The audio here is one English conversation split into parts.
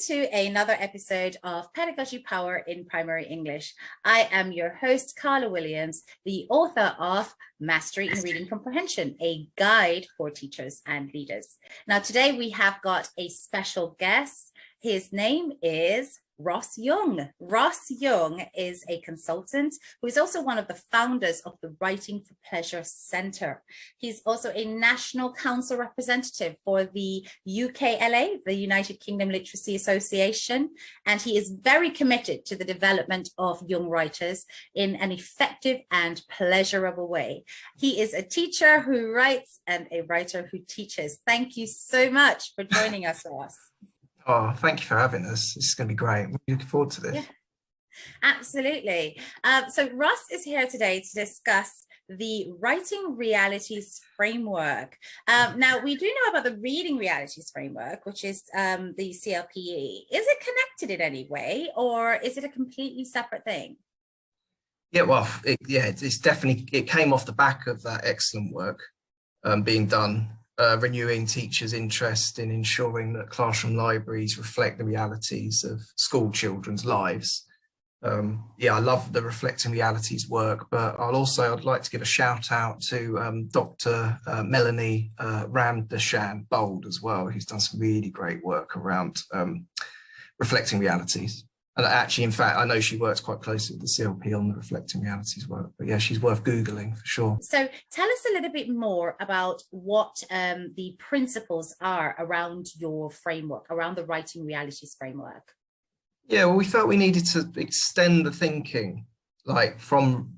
to another episode of Pedagogy Power in Primary English. I am your host, Carla Williams, the author of Mastery in Reading Comprehension, a guide for teachers and leaders. Now, today we have got a special guest. His name is Ross Young. Ross Young is a consultant who is also one of the founders of the Writing for Pleasure Centre. He's also a National Council representative for the UKLA, the United Kingdom Literacy Association, and he is very committed to the development of young writers in an effective and pleasurable way. He is a teacher who writes and a writer who teaches. Thank you so much for joining us, Ross. Oh, thank you for having us. This is going to be great. We're looking forward to this. Yeah, absolutely. So Ross is here today to discuss the Writing Realities Framework. Now, we do know about the Reading Realities Framework, which is the CLPE. Is it connected in any way, or is it a completely separate thing? Yeah, well, it's definitely, it came off the back of that excellent work being done. Renewing teachers' interest in ensuring that classroom libraries reflect the realities of school children's lives. I love the Reflecting Realities work, but I'd like to give a shout out to Dr. Melanie Ramdashan Bold as well, who's done some really great work around reflecting realities. And actually, in fact, I know she works quite closely with the CLP on the Reflecting Realities work, but yeah, she's worth Googling for sure. So tell us a little bit more about what the principles are around your framework, around the Writing Realities Framework. Yeah, well, we felt we needed to extend the thinking, like from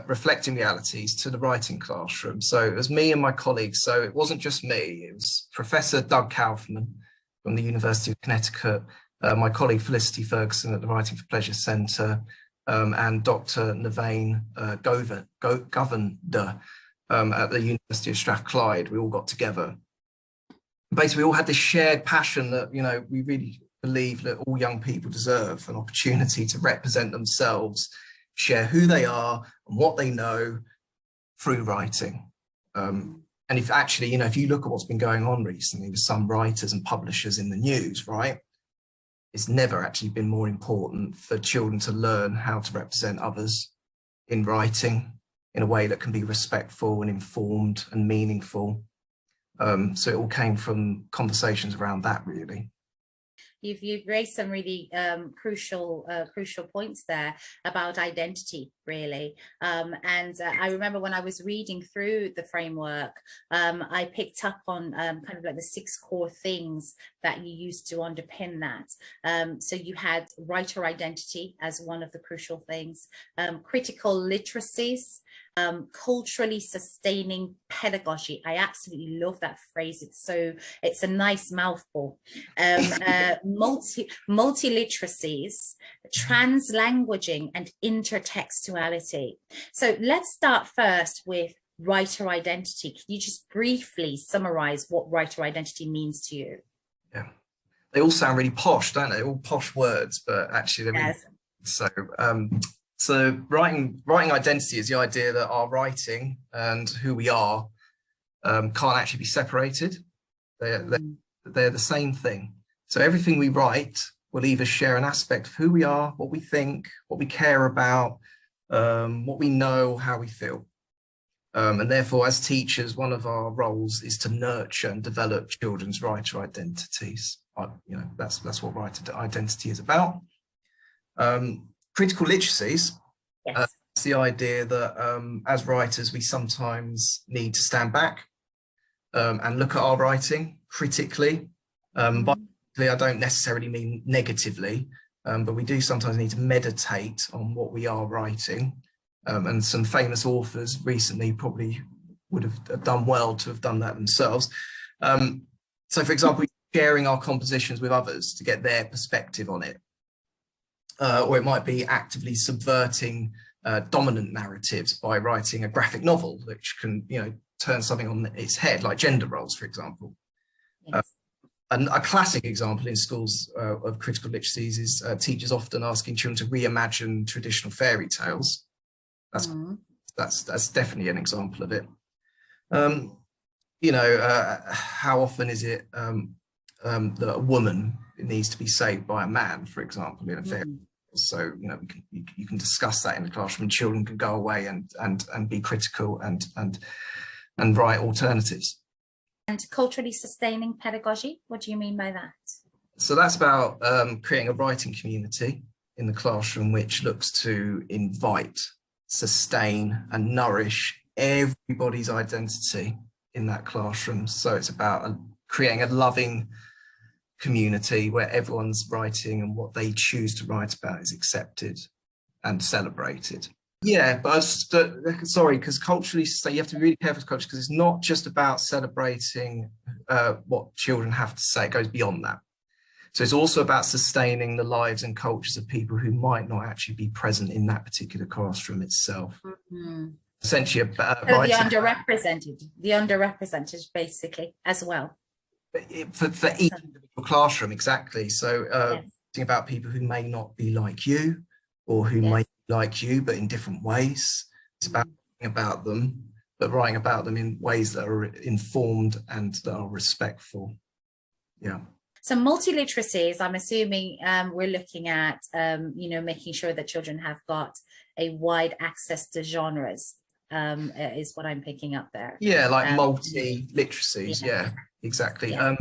reflecting realities to the writing classroom. So it was me and my colleagues. So it wasn't just me, it was Professor Doug Kaufman from the University of Connecticut, my colleague Felicity Ferguson at the Writing for Pleasure Centre, and Dr. Navain Govender at the University of Strathclyde. We all got together. Basically, we all had this shared passion that, you know, we really believe that all young people deserve an opportunity to represent themselves, share who they are and what they know through writing. And if actually, you know, if you look at what's been going on recently with some writers and publishers in the news, right? It's never actually been more important for children to learn how to represent others in writing in a way that can be respectful and informed and meaningful. So it all came from conversations around that, really. You've raised some really crucial points there about identity, really. I remember when I was reading through the framework, I picked up on kind of like the 6 core things that you used to underpin that. So you had writer identity as one of the crucial things, critical literacies, culturally sustaining pedagogy. I absolutely love that phrase. It's a nice mouthful. Multi-literacies, translanguaging, and intertextuality. So let's start first with writer identity. Can you just briefly summarize what writer identity means to you? Yeah, they all sound really posh, don't they? All posh words, but actually they're yes. Really, so writing identity is the idea that our writing and who we are can't actually be separated. They're the same thing. So everything we write will either share an aspect of who we are, what we think, what we care about, what we know, how we feel. And therefore, as teachers, one of our roles is to nurture and develop children's writer identities. You know, that's what writer identity is about. Critical literacies, yes. It's the idea that as writers, we sometimes need to stand back and look at our writing critically. By I don't necessarily mean negatively, but we do sometimes need to meditate on what we are writing. And some famous authors recently probably would have done well to have done that themselves. So, for example, sharing our compositions with others to get their perspective on it. Or it might be actively subverting dominant narratives by writing a graphic novel, which can, you know, turn something on its head, like gender roles, for example. Yes. And a classic example in schools of critical literacies is teachers often asking children to reimagine traditional fairy tales. That's definitely an example of it. You know, how often is it that a woman needs to be saved by a man, for example, in a fair. So, you know, you can discuss that in the classroom, and children can go away and be critical and write alternatives. And culturally sustaining pedagogy, what do you mean by that? So that's about creating a writing community in the classroom, which looks to invite, sustain and nourish everybody's identity in that classroom. So it's about creating a loving community where everyone's writing and what they choose to write about is accepted and celebrated. Yeah, but sorry, because culturally, you have to be really careful with culture, because it's not just about celebrating what children have to say. It goes beyond that. So it's also about sustaining the lives and cultures of people who might not actually be present in that particular classroom itself. Essentially, the underrepresented, basically, as well. For each individual classroom, exactly. So thinking about people who may not be like you, or who may be like you, but in different ways. It's about writing about them, but writing about them in ways that are informed and that are respectful. Yeah. So multiliteracies, I'm assuming we're looking at, you know, making sure that children have got a wide access to genres, is what I'm picking up there. Yeah, like multi-literacies. Yeah, exactly. Yeah.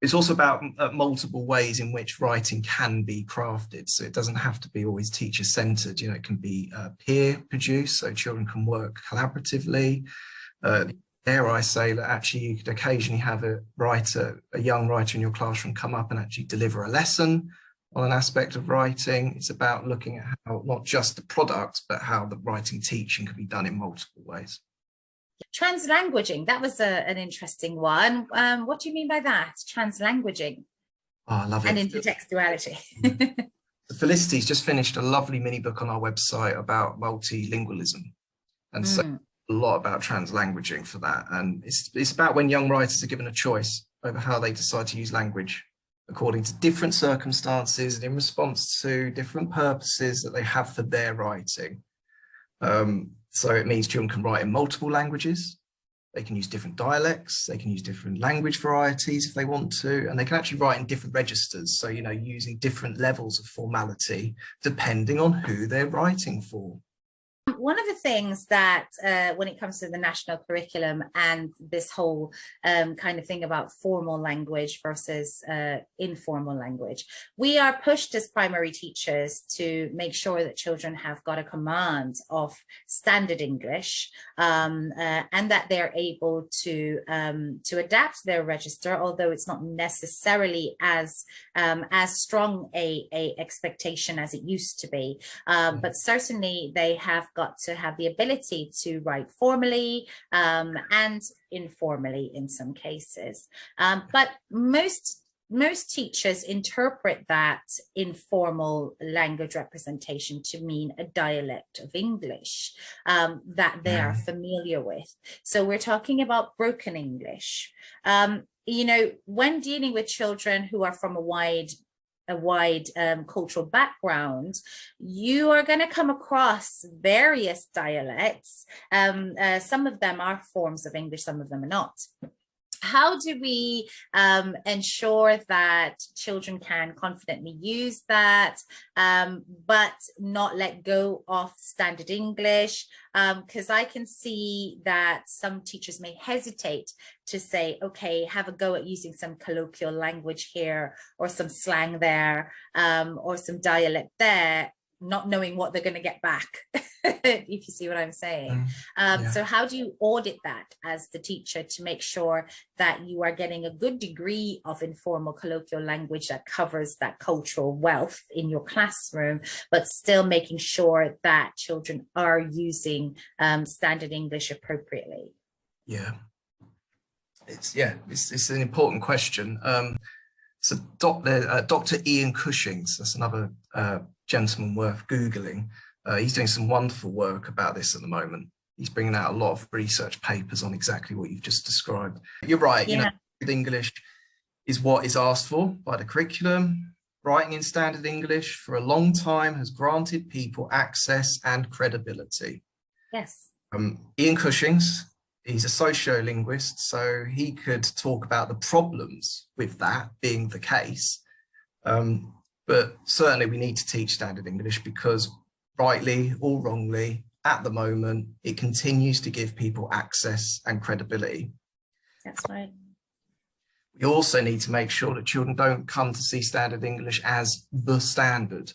It's also about multiple ways in which writing can be crafted. So it doesn't have to be always teacher-centered. You know, it can be peer-produced, so children can work collaboratively. Dare I say that actually you could occasionally have a young writer in your classroom come up and actually deliver a lesson on an aspect of writing. It's about looking at how not just the product, but how the writing teaching can be done in multiple ways. Translanguaging, that was an interesting one. What do you mean by that? Translanguaging. Oh, I love it. And intertextuality. Felicity's just finished a lovely mini book on our website about multilingualism. And so a lot about translanguaging for that. And it's about when young writers are given a choice over how they decide to use language according to different circumstances and in response to different purposes that they have for their writing. So it means children can write in multiple languages. They can use different dialects. They can use different language varieties if they want to, and they can actually write in different registers. So, you know, using different levels of formality depending on who they're writing for. One of the things that when it comes to the national curriculum and this whole kind of thing about formal language versus informal language, we are pushed as primary teachers to make sure that children have got a command of standard English and that they're able to adapt their register, although it's not necessarily as strong a expectation as it used to be. But certainly they have got to have the ability to write formally and informally in some cases. But most teachers interpret that informal language representation to mean a dialect of English that they are familiar with. So we're talking about broken English. You know, when dealing with children who are from a wide cultural background, you are going to come across various dialects. Some of them are forms of English, some of them are not. How do we ensure that children can confidently use that, but not let go of standard English? Because I can see that some teachers may hesitate to say, okay, have a go at using some colloquial language here, or some slang there, or some dialect there, not knowing what they're going to get back, if you see what I'm saying. So how do you audit that as the teacher to make sure that you are getting a good degree of informal colloquial language that covers that cultural wealth in your classroom, but still making sure that children are using standard English appropriately? It's an important question. So Dr. Ian Cushings, that's another gentleman worth Googling. He's doing some wonderful work about this at the moment. He's bringing out a lot of research papers on exactly what you've just described. You're right, you know, English is what is asked for by the curriculum. Writing in standard English for a long time has granted people access and credibility. Yes. Ian Cushings He's a sociolinguist, so he could talk about the problems with that being the case. But certainly we need to teach standard English because, rightly or wrongly, at the moment, it continues to give people access and credibility. That's right. We also need to make sure that children don't come to see standard English as the standard.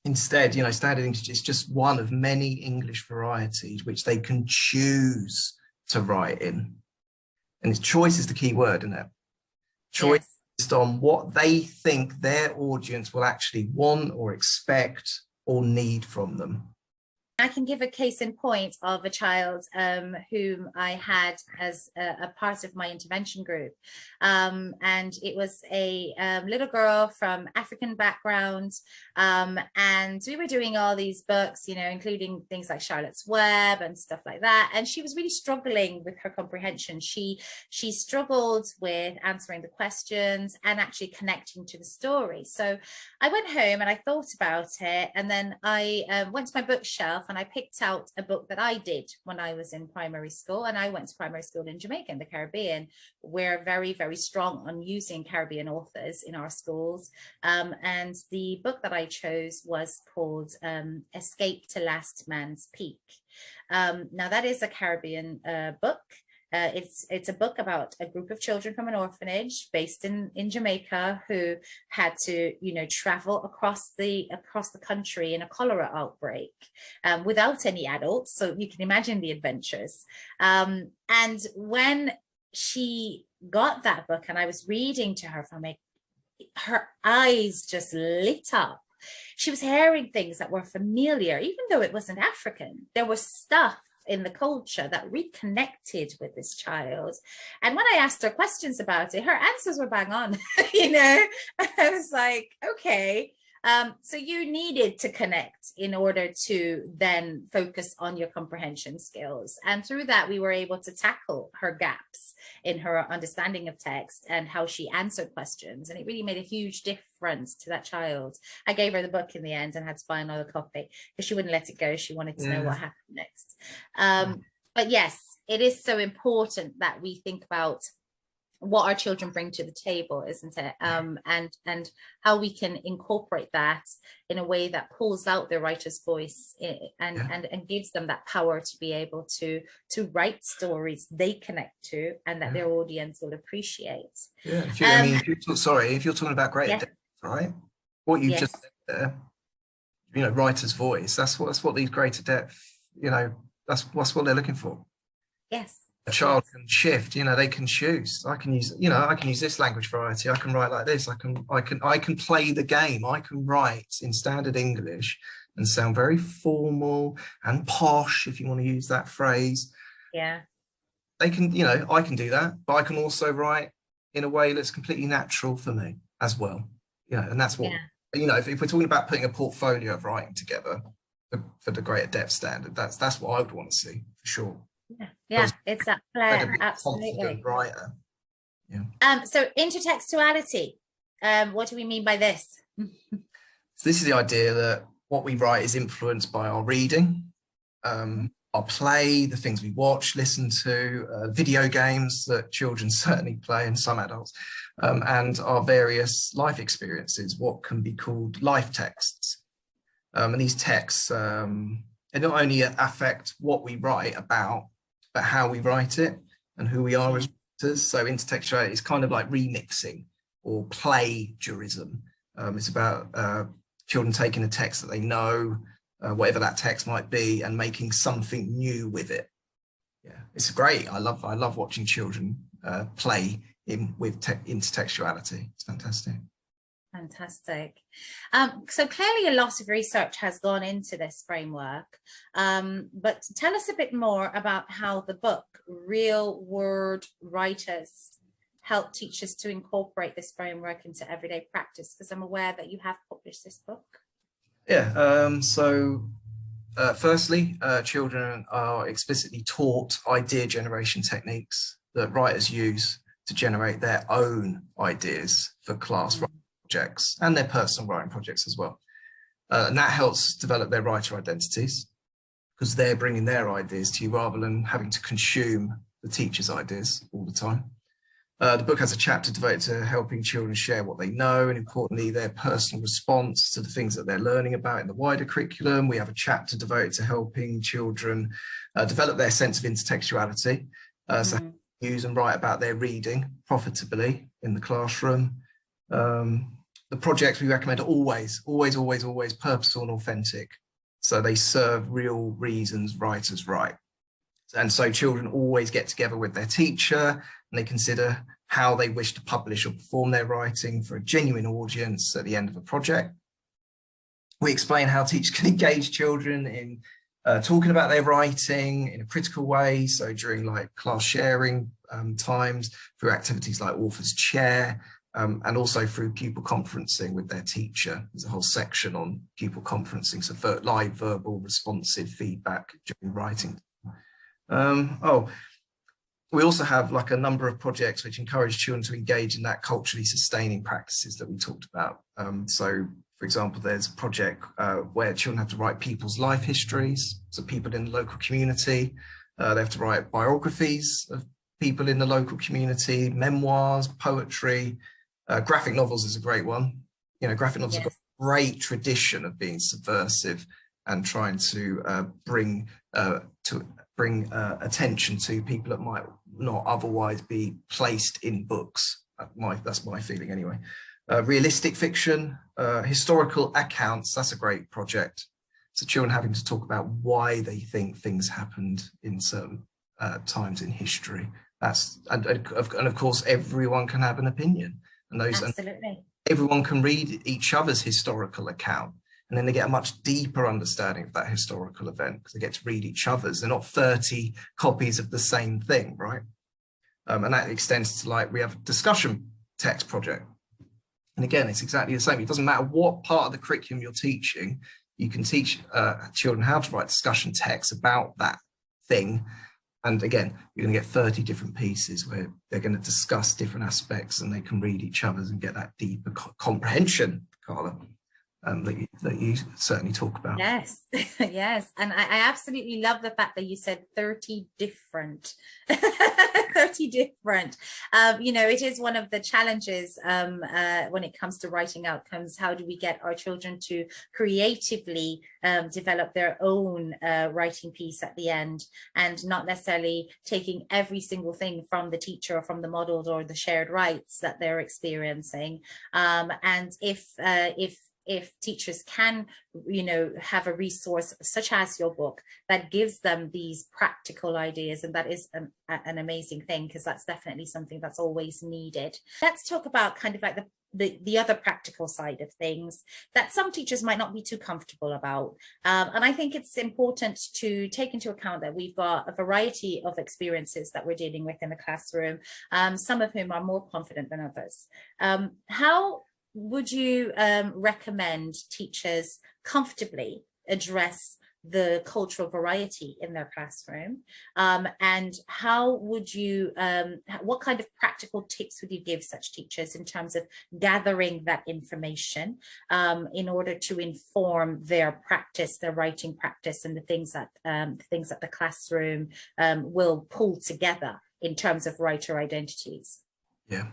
Instead, you know, standard English is just one of many English varieties which they can choose to write in. And choice is the key word, isn't it? Choice Yes. based on what they think their audience will actually want or expect or need from them. I can give a case in point of a child whom I had as a part of my intervention group. And it was a little girl from African background. And we were doing all these books, you know, including things like Charlotte's Web and stuff like that. And she was really struggling with her comprehension. She struggled with answering the questions and actually connecting to the story. So I went home and I thought about it. And then I went to my bookshelf and I picked out a book that I did when I was in primary school. And I went to primary school in Jamaica, in the Caribbean. We're very, very strong on using Caribbean authors in our schools. And the book that I chose was called Escape to Last Man's Peak. Now that is a Caribbean book. It's a book about a group of children from an orphanage based in Jamaica who had to, you know, travel across the country in a cholera outbreak without any adults. So you can imagine the adventures. And when she got that book and I was reading to her from it, her eyes just lit up. She was hearing things that were familiar, even though it wasn't African. There was stuff in the culture that reconnected with this child. And when I asked her questions about it, her answers were bang on. You know, I was like, okay. So you needed to connect in order to then focus on your comprehension skills. And through that, we were able to tackle her gaps in her understanding of text and how she answered questions. And it really made a huge difference to that child. I gave her the book in the end and had to buy another copy because she wouldn't let it go. She wanted to know what happened next. But yes, it is so important that we think about what our children bring to the table, isn't it? And how we can incorporate that in a way that pulls out the writer's voice and gives them that power to be able to write stories they connect to and that their audience will appreciate. Yeah, if you're talking about greater depth, right? What you just said there, you know, writer's voice. That's what these greater depth, you know, that's what they're looking for. Yes. A child can shift, you know, they can choose. I can use this language variety. I can write like this. I can play the game. I can write in standard English and sound very formal and posh, if you want to use that phrase. Yeah. They can, you know, I can do that, but I can also write in a way that's completely natural for me as well. You know, and that's what, you know, if we're talking about putting a portfolio of writing together for the greater depth standard, that's what I would want to see for sure. Yeah, it's that flair, absolutely. Writer. Yeah. So intertextuality, what do we mean by this? So this is the idea that what we write is influenced by our reading, our play, the things we watch, listen to, video games that children certainly play and some adults, and our various life experiences, what can be called life texts. And these texts, they not only affect what we write about, but how we write it and who we are as writers. So intertextuality is kind of like remixing or plagiarism. It's about children taking a text that they know, whatever that text might be, and making something new with it. Yeah, it's great. I love watching children play with intertextuality. It's fantastic. Fantastic. So clearly a lot of research has gone into this framework, but tell us a bit more about how the book Real Word Writers help teachers to incorporate this framework into everyday practice, because I'm aware that you have published this book. Yeah, firstly, children are explicitly taught idea generation techniques that writers use to generate their own ideas for class writing projects and their personal writing projects as well. And that helps develop their writer identities. because they're bringing their ideas to you rather than having to consume the teacher's ideas all the time. The book has a chapter devoted to helping children share what they know and, importantly, their personal response to the things that they're learning about in the wider curriculum. We have a chapter devoted to helping children develop their sense of intertextuality, so use and write about their reading profitably in the classroom. The projects we recommend are always purposeful and authentic, so they serve real reasons writers write. And so children always get together with their teacher and they consider how they wish to publish or perform their writing for a genuine audience at the end of a project. We explain how teachers can engage children in talking about their writing in a critical way. So during like class sharing times, through activities like author's chair, and also through pupil conferencing with their teacher. There's a whole section on pupil conferencing, so live, verbal, responsive feedback during writing. We also have like a number of projects which encourage children to engage in that culturally sustaining practices that we talked about. So, for example, there's a project where children have to write people's life histories, so people in the local community. They have to write biographies of people in the local community, memoirs, poetry. Graphic novels is a great one. You know, graphic novels have got a great tradition of being subversive and trying to bring attention to people that might not otherwise be placed in books. That's my feeling anyway. Realistic fiction, historical accounts, that's a great project. So children having to talk about why they think things happened in certain times in history. And of course, everyone can have an opinion. And Absolutely. Everyone can read each other's historical account. And then they get a much deeper understanding of that historical event because they get to read each other's. They're not 30 copies of the same thing, right? And that extends to, like, we have a discussion text project. And again, it's exactly the same. It doesn't matter what part of the curriculum you're teaching, you can teach children how to write discussion text about that thing. And again, you're going to get 30 different pieces where they're going to discuss different aspects and they can read each other's and get that deeper comprehension, Carla. That you certainly talk about. Yes, yes. And I absolutely love the fact that you said 30 different, 30 different. You know, it is one of the challenges when it comes to writing outcomes. How do we get our children to creatively develop their own writing piece at the end, and not necessarily taking every single thing from the teacher or from the models or the shared rights that they're experiencing. And if teachers can, you know, have a resource such as your book that gives them these practical ideas, and that is an amazing thing, because that's definitely something that's always needed. Let's talk about kind of like the other practical side of things that some teachers might not be too comfortable about. And I think it's important to take into account that we've got a variety of experiences that we're dealing with in the classroom, some of whom are more confident than others. How would you recommend teachers comfortably address the cultural variety in their classroom? And how would you, what kind of practical tips would you give such teachers in terms of gathering that information in order to inform their practice, their writing practice, and the things that the classroom will pull together in terms of writer identities? Yeah,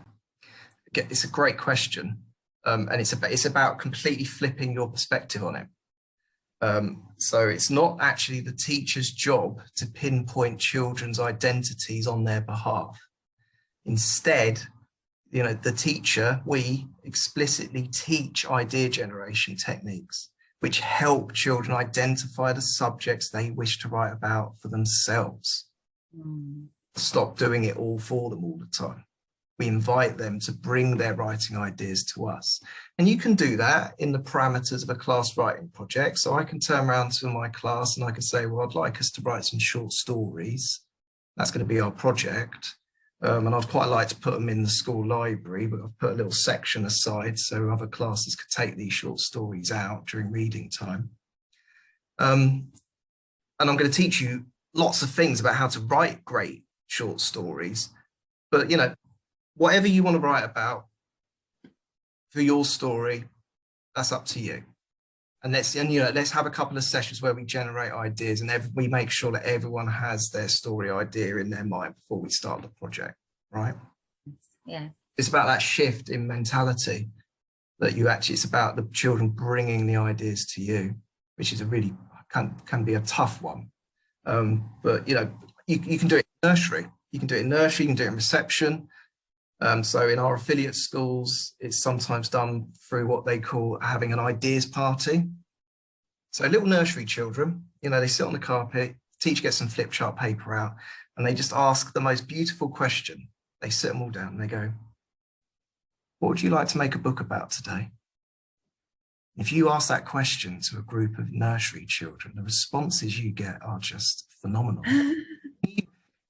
it's a great question. And it's about completely flipping your perspective on it. So it's not actually the teacher's job to pinpoint children's identities on their behalf. Instead, you know, the teacher, we explicitly teach idea generation techniques which help children identify the subjects they wish to write about for themselves. Stop doing it all for them all the time. We invite them to bring their writing ideas to us. And you can do that in the parameters of a class writing project. So I can turn around to my class and I can say, well, I'd like us to write some short stories. That's going to be our project. And I'd quite like to put them in the school library, but I've put a little section aside so other classes could take these short stories out during reading time. And I'm going to teach you lots of things about how to write great short stories. But, you know, whatever you want to write about for your story, that's up to you. And let's have a couple of sessions where we generate ideas, and we make sure that everyone has their story idea in their mind before we start the project, right? Yeah. It's about that shift in mentality that it's about the children bringing the ideas to you, which is a really can be a tough one. But you can do it in nursery. You can do it in nursery. You can do it in reception. So in our affiliate schools, it's sometimes done through what they call having an ideas party. So little nursery children, they sit on the carpet, teacher gets some flip chart paper out, and they just ask the most beautiful question. They sit them all down and they go, what would you like to make a book about today? If you ask that question to a group of nursery children, the responses you get are just phenomenal.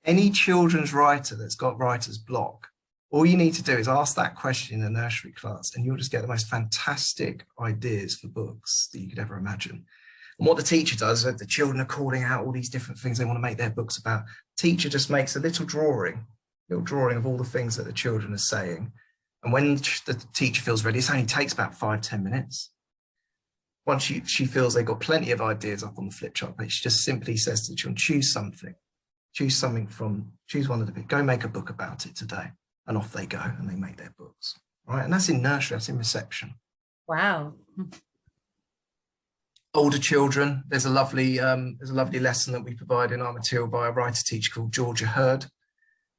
Any children's writer that's got writer's block, all you need to do is ask that question in a nursery class and you'll just get the most fantastic ideas for books that you could ever imagine. And what the teacher does, the children are calling out all these different things they want to make their books about. Teacher just makes a little drawing of all the things that the children are saying. And when the teacher feels ready, it only takes about 5-10 minutes. Once she feels they've got plenty of ideas up on the flip chart page, she just simply says to the children, choose one of the big, go make a book about it today. And off they go and they make their books. Right. And that's in nursery, that's in reception. Wow. Older children, there's a lovely lesson that we provide in our material by a writer teacher called Georgia Hurd.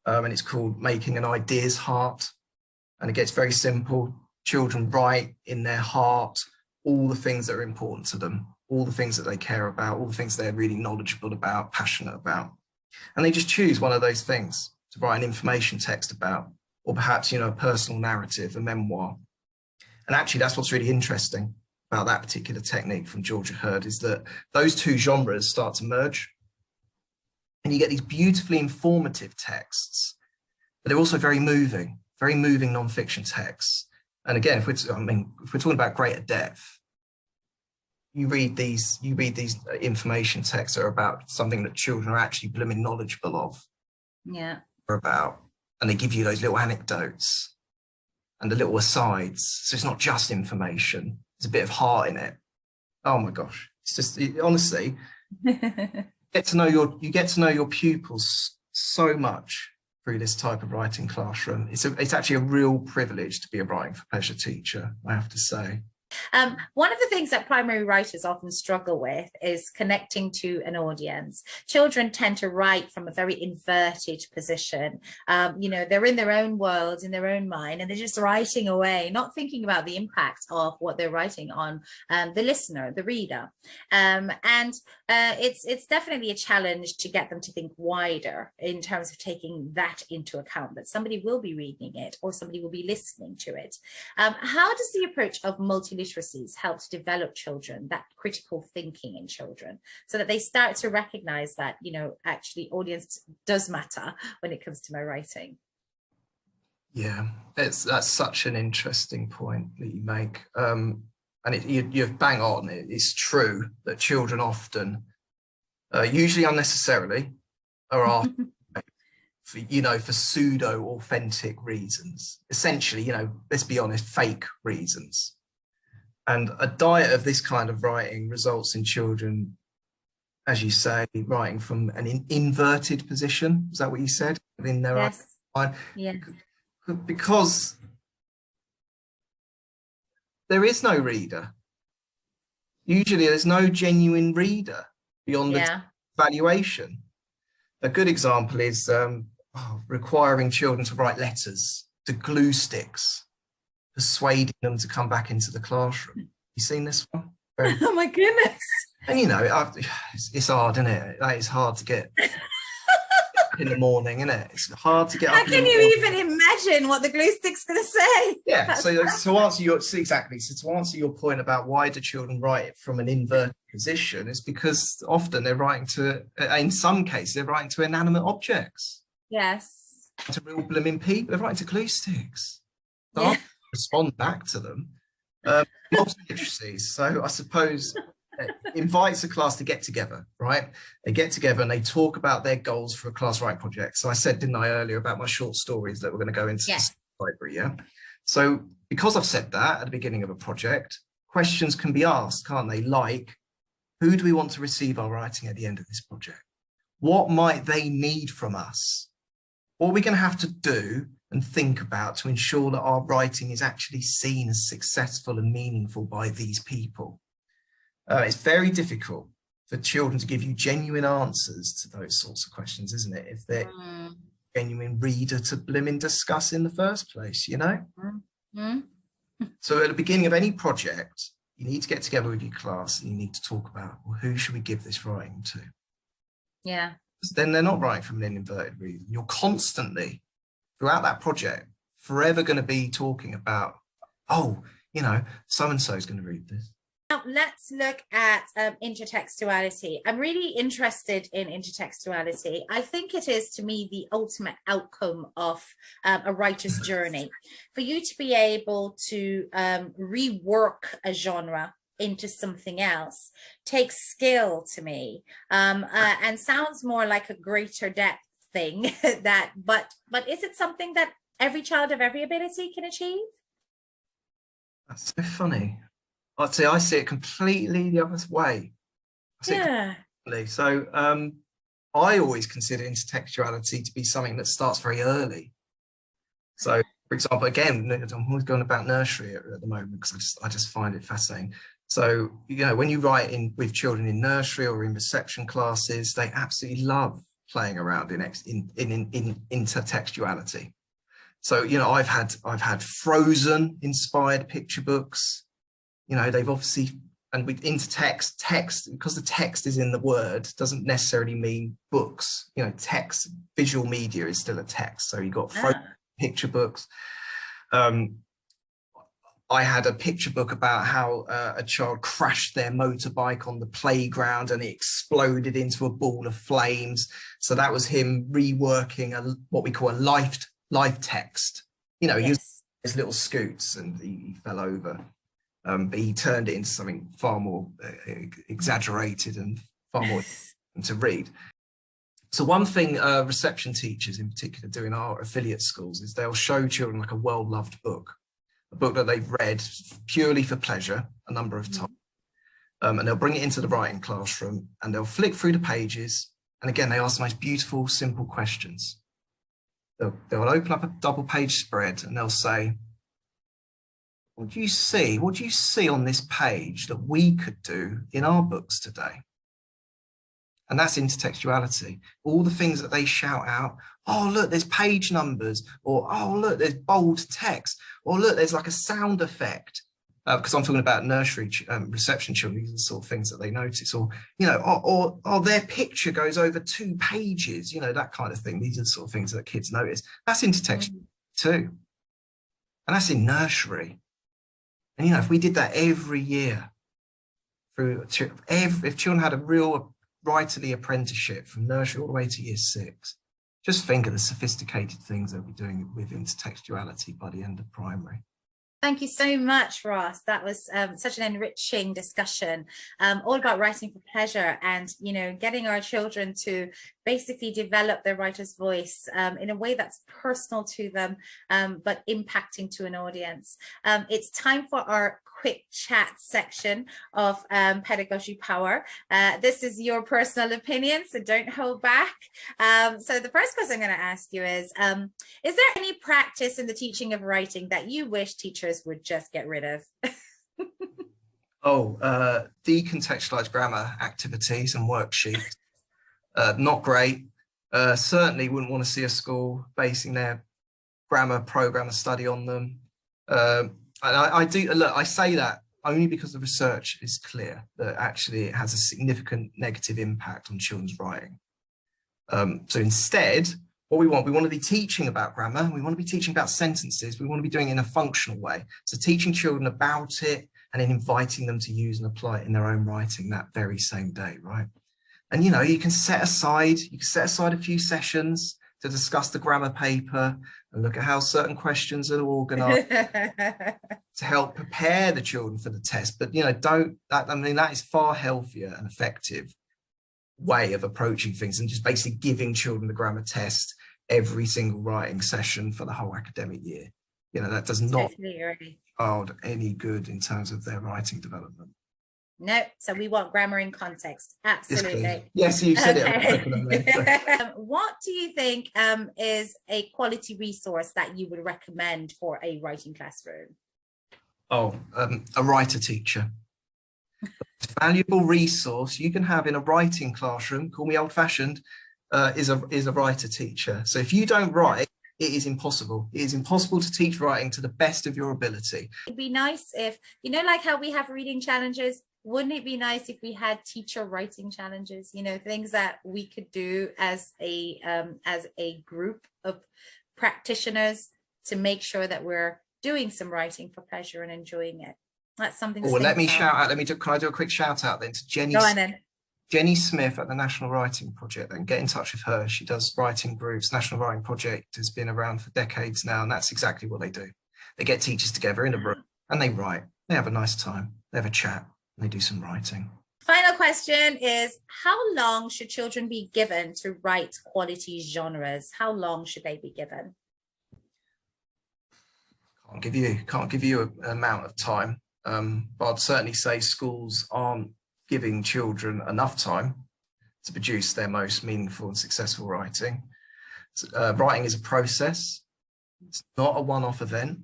And it's called Making an Ideas Heart. And it gets very simple. Children write in their heart all the things that are important to them, all the things that they care about, all the things they're really knowledgeable about, passionate about. And they just choose one of those things to write an information text about, or perhaps, a personal narrative, a memoir. And actually, that's what's really interesting about that particular technique from Georgia Hurd, is that those two genres start to merge. And you get these beautifully informative texts, but they're also very moving non-fiction texts. And again, if we're talking about greater depth, you read these information texts that are about something that children are actually blooming knowledgeable of. Yeah. About, and they give you those little anecdotes and the little asides. So it's not just information, there's a bit of heart in it. Oh my gosh. It's just, honestly, you get to know your pupils so much through this type of writing classroom. It's actually a real privilege to be a writing for pleasure teacher, I have to say. One of the things that primary writers often struggle with is connecting to an audience. Children tend to write from a very inverted position. They're in their own world, in their own mind, and they're just writing away, not thinking about the impact of what they're writing on the listener, the reader. It's definitely a challenge to get them to think wider in terms of taking that into account, that somebody will be reading it or somebody will be listening to it. How does the approach of multiliteracies help to develop children, that critical thinking in children, so that they start to recognize that, actually audience does matter when it comes to my writing? Yeah, that's such an interesting point that you make. And you're bang on. It's true that children often, usually unnecessarily, are asked for pseudo-authentic reasons. Essentially, let's be honest, fake reasons. And a diet of this kind of writing results in children, as you say, writing from an inverted position. Is that what you said? In their yes. mind? Yeah. Because there is no reader. Usually there's no genuine reader beyond the valuation. A good example is requiring children to write letters to glue sticks, persuading them to come back into the classroom. You seen this one? Oh my goodness. And it's hard, isn't it? It's hard to get in the morning, isn't it? It's hard to get How up. can you even imagine what the glue stick's going to say? Yeah, so to answer your point about why do children write it from an inverted position, is because often they're writing in some cases, they're writing to inanimate objects. Yes. To real blooming people, they're writing to glue sticks. So I'll respond back to them. Multiliteracies, so I suppose invites a class to get together, right? They get together and they talk about their goals for a class writing project. So I said, didn't I, earlier about my short stories that we're going to go into the library, yeah? So because I've said that at the beginning of a project, questions can be asked, can't they? Like, who do we want to receive our writing at the end of this project? What might they need from us? What are we going to have to do and think about to ensure that our writing is actually seen as successful and meaningful by these people? It's very difficult for children to give you genuine answers to those sorts of questions, isn't it? If they're genuine reader to blimmin' discuss in the first place, you know? So at the beginning of any project, you need to get together with your class and you need to talk about, well, who should we give this writing to? Yeah. Then they're not writing from an inverted reading. You're constantly, throughout that project, forever going to be talking about, oh, you know, so-and-so is going to read this. Now let's look at intertextuality. I'm really interested in intertextuality. I think it is, to me, the ultimate outcome of a writer's journey. For you to be able to rework a genre into something else takes skill to me, and sounds more like a greater depth thing. But is it something that every child of every ability can achieve? That's so funny. I'd say I see it completely the other way. So I always consider intertextuality to be something that starts very early. So, for example, again, I'm always going about nursery at the moment because I just find it fascinating. So, you know, when you write with children in nursery or in reception classes, they absolutely love playing around in intertextuality. So, you know, I've had Frozen inspired picture books. You know, they've obviously, and with text, because the text is in the word, doesn't necessarily mean books. You know, text, visual media is still a text. So you've got picture books. I had a picture book about how a child crashed their motorbike on the playground and it exploded into a ball of flames. So that was him reworking what we call a life text. You know, he used his little scoots and he fell over. But he turned it into something far more exaggerated and far more to read. So one thing reception teachers in particular do in our affiliate schools is they'll show children like a well-loved book, a book that they've read purely for pleasure a number of times. And they'll bring it into the writing classroom and they'll flick through the pages. And again, they ask the most beautiful, simple questions. They'll open up a double page spread and they'll say, what do you see on this page that we could do in our books today? And that's intertextuality. All the things that they shout out, oh, look, there's page numbers, or, oh, look, there's bold text, or look, there's like a sound effect. Because I'm talking about nursery reception children, these are the sort of things that they notice, or, you know, or their picture goes over 2 pages, you know, that kind of thing. These are the sort of things that kids notice. That's intertextuality too. And that's in nursery. And, you know, if we did that every year, if children had a real writerly apprenticeship from nursery all the way to year 6, just think of the sophisticated things they'll be doing with intertextuality by the end of primary. Thank you so much, Ross. That was such an enriching discussion, all about writing for pleasure and, you know, getting our children to basically develop their writer's voice in a way that's personal to them, but impacting to an audience. It's time for our quick chat section of Pedagogy Power. This is your personal opinion, so don't hold back. So the first question I'm going to ask you is there any practice in the teaching of writing that you wish teachers would just get rid of? Decontextualized grammar activities and worksheets. Not great. Certainly wouldn't want to see a school basing their grammar program of study on them. And I say that only because the research is clear that actually it has a significant negative impact on children's writing. So instead, what we want to be teaching about grammar, we want to be teaching about sentences, we want to be doing it in a functional way. So teaching children about it and then inviting them to use and apply it in their own writing that very same day, right? And, you know, you can set aside a few sessions to discuss the grammar paper and look at how certain questions are organized to help prepare the children for the test. But, you know, that is far healthier and effective way of approaching things and just basically giving children the grammar test every single writing session for the whole academic year. You know, that does not Totally agree. hold any good in terms of their writing development. No, so we want grammar in context. Absolutely. Yes, you said it. What do you think is a quality resource that you would recommend for a writing classroom? Oh, a writer teacher. Valuable resource you can have in a writing classroom, call me old-fashioned, is a writer teacher. So if you don't write, it is impossible. It is impossible to teach writing to the best of your ability. It'd be nice if, you know, like how we have reading challenges, wouldn't it be nice if we had teacher writing challenges, you know, things that we could do as a group of practitioners to make sure that we're doing some writing for pleasure and enjoying it. That's something. Well, let me shout out. Can I do a quick shout out then to Jenny? Go on then. Jenny Smith at the National Writing Project, and get in touch with her. She does writing groups. National Writing Project has been around for decades now, and that's exactly what they do. They get teachers together in a room and they write. They have a nice time. They have a chat and they do some writing. Final question is, how long should children be given to write quality genres? How long should they be given? Can't give you an amount of time. But I'd certainly say schools aren't giving children enough time to produce their most meaningful and successful writing. Writing is a process. It's not a one-off event.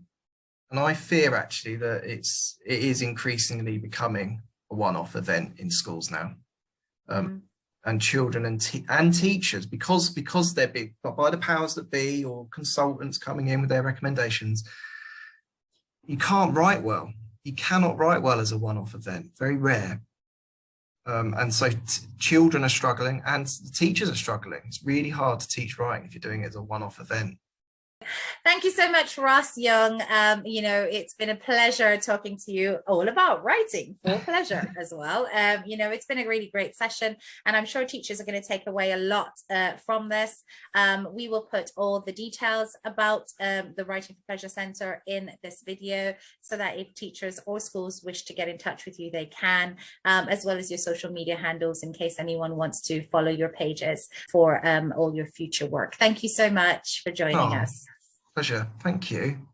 And I fear actually that it is increasingly becoming a one-off event in schools now. And children and teachers, because they're big, but by the powers that be or consultants coming in with their recommendations, you can't write well. You cannot write well as a one-off event, very rare. And so children are struggling and the teachers are struggling. It's really hard to teach writing if you're doing it as a one-off event. Thank you so much, Ross Young. You know, it's been a pleasure talking to you all about writing for pleasure as well. You know, it's been a really great session, and I'm sure teachers are going to take away a lot from this. We will put all the details about the Writing for Pleasure Centre in this video, so that if teachers or schools wish to get in touch with you, they can, as well as your social media handles in case anyone wants to follow your pages for all your future work. Thank you so much for joining us. Pleasure. Thank you.